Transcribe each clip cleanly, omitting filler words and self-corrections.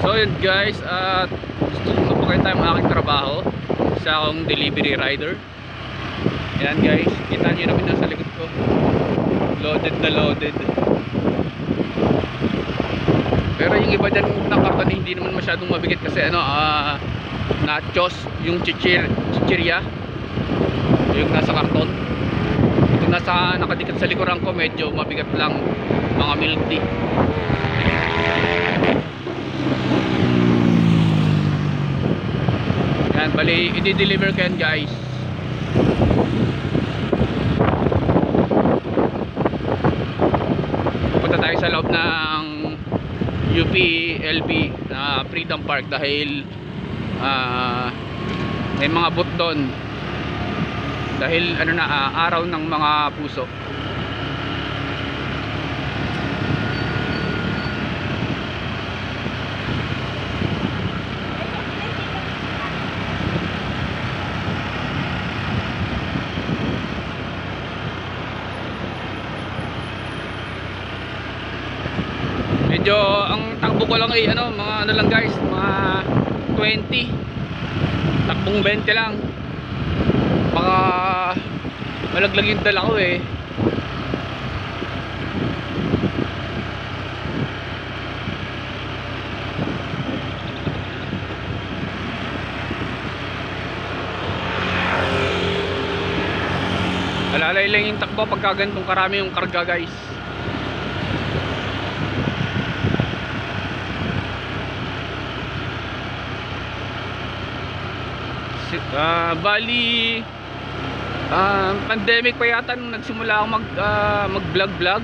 So yun guys, at napakita yung aking trabaho. Isa akong delivery rider. Ayan guys, kita nyo naman nasa likod ko. Loaded na loaded. Pero yung iba dyan ng karton hindi naman masyadong mabigat kasi nachos, yung chichirya, yung nasa karton. Ito nasa nakadikit sa likuran ko, medyo mabigat lang, mga milk tea. Yan, bali i-deliver ko yan guys. Pupunta tayo sa loob ng UP-LB na Freedom Park dahil may mga booth doon dahil araw ng mga puso. Medyo ang takbo ko lang ay mga lang guys, mga 20, takbong 20 lang, baka malaglag yung dala ko eh. Alalay lang yung takbo pagka ganitong karami yung karga guys. Bali pandemic pa yata nung nagsimula ako mag vlog.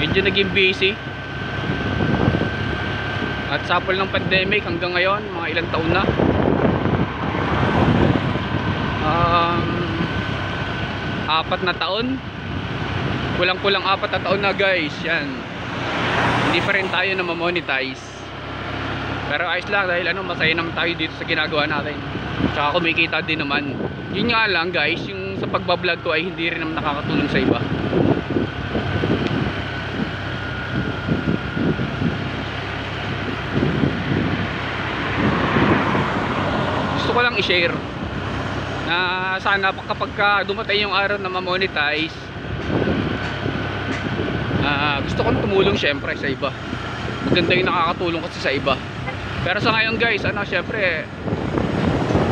Medyo naging busy. At sapol ng pandemic hanggang ngayon, mga ilang taon na. 4 na taon. Kulang-kulang 4 na taon na guys. Yan. Hindi pa rin tayo na ma-monetize. Pero ayos lang dahil masaya naman tayo dito sa ginagawa natin. Tsaka kumikita din naman. Yun nga lang guys, yung sa pagbablog ko ay hindi rin naman nakakatulong sa iba. Gusto ko lang i-share na sana kapag dumating yung araw na ma-monetize, gusto kong tumulong syempre sa iba. Maganda yung nakakatulong kasi sa iba. Pero sa ngayon guys, syempre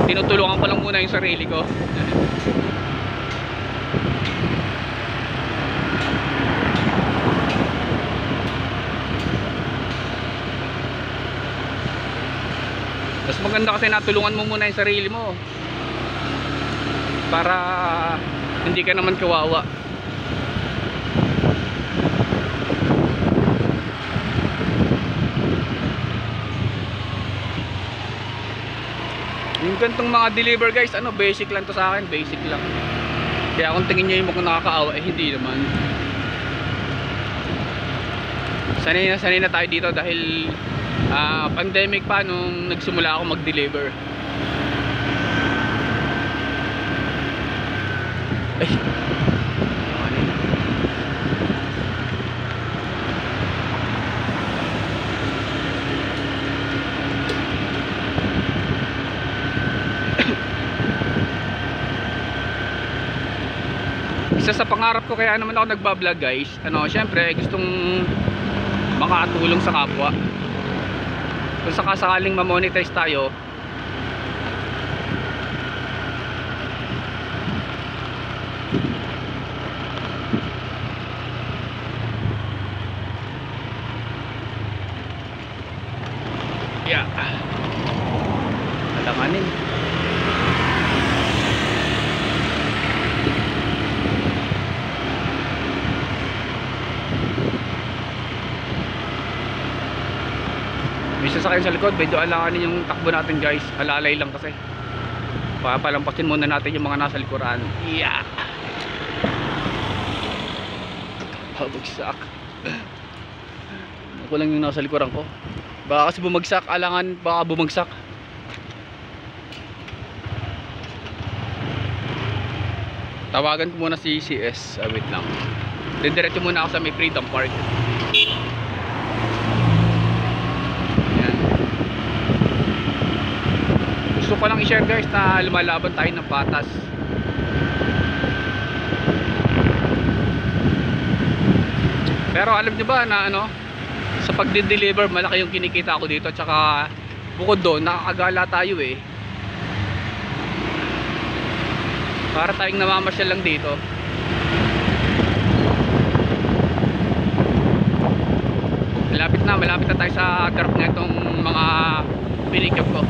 tinutulungan ko lang muna yung sarili ko. Mas maganda kasi natulungan mo muna yung sarili mo para hindi ka naman kawawa. Yung gantong mga deliver guys, basic lang to sa akin, basic lang. Kaya kung tingin nyo yung mga nakakaawa, hindi naman. Sanay na tayo dito dahil pandemic pa nung nagsimula ako mag-deliver. Ay. Isa sa pangarap ko kaya naman ako nagbablog guys, syempre gustong makatulong sa kapwa. Kung sakasakaling ma-monetize tayo, alanganin. May sasakyan sa likod, medyo alanganin yung takbo natin guys. Alalay lang kasi. Papalampasin muna natin yung mga nasa likuran. Yeah. Bumagsak. Ako lang yung nasa likuran ko. Baka kasi bumagsak, alangan baka bumagsak. Tawagan ko muna si CS. Wait lang. Didiretso muna ako sa may Freedom Park. ko lang i-share guys na lumalaban tayo ng patas. Pero alam niyo ba na ano, sa pagde-deliver malaki yung kinikita ko dito, tsaka bukod doon nakakagala tayo eh. Para tayong namamasyal lang dito. Malapit na tayo sa drop na itong mga pinikap ko.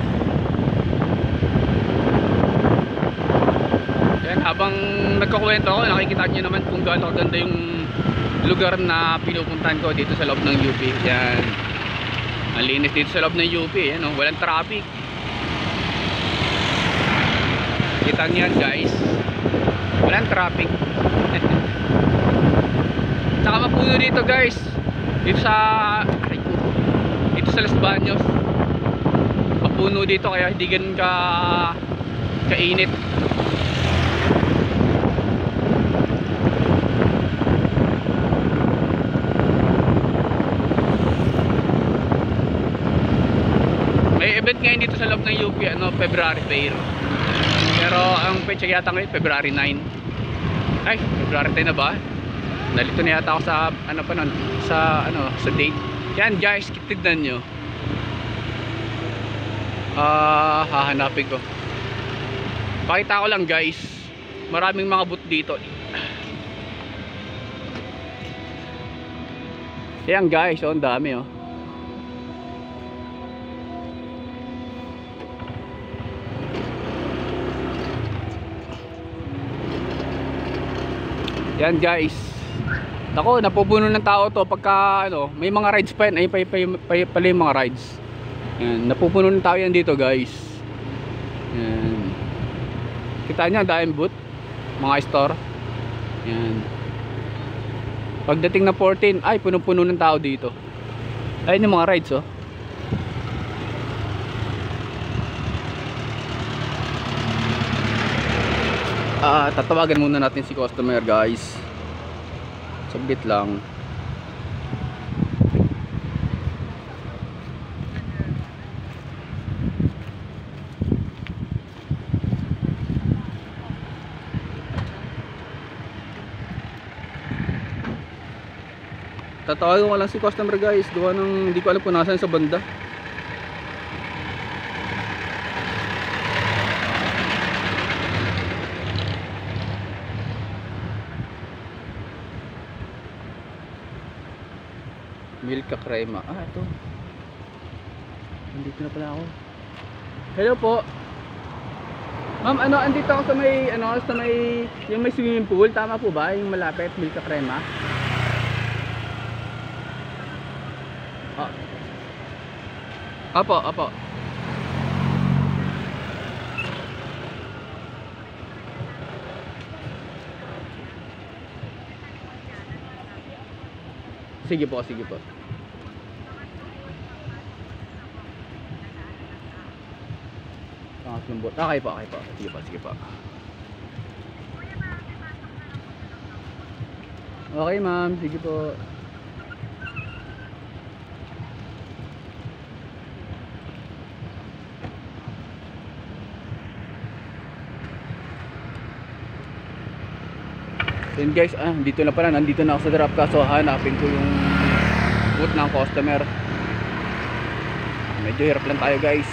Yan, habang nagkukwento ako, nakikita nyo naman kung gaano kaganda yung lugar na pinupuntahan ko dito sa loob ng UP. Yan, ang linis dito sa loob ng UP, ano? Walang traffic. Kita nyo yan guys, walang traffic. Tsaka mapuno dito guys, dito sa Los Baños. Mapuno dito kaya hindi ganun kainit. May event ngayon dito sa loob ng UP, ano, February Fair. Pero ang pecha yata ngayon February 9. Ay, February 10 na ba? Nalito na yata ako sa ano pa nun, sa date. Yan guys, tignan nyo. Hahanapin ko. Pakita ko lang guys, maraming mga booth dito. Yan guys, oh, ang dami oh. Yan guys. Ako, napupuno ng tao to pagka ano, may mga rides pa yan. Ay pala yung mga rides. Yan, napupuno ng tao yan dito guys. Yan. Kita nyo, dahil booth, mga store. Yan. Pagdating na 14, ay punong-puno ng tao dito. Ayun yung mga rides oh. Tatawagan muna natin si customer guys. Sabit lang. Tatawagan ko lang si customer guys. Gawa ng hindi ko alam kung nasaan sa banda. Milka crema. Ito. Andito na pala ako. Hello po. Ma'am, andito ako sa may yung may swimming pool, tama po ba? Yung malapit, Milka crema. Apo. Sige po. Okay po. Sige po. Okay ma'am, sige po. Then guys, dito na pala, nandito na ako sa drop, kaso hanapin ko yung booth ng customer. Medyo hirap lang tayo guys.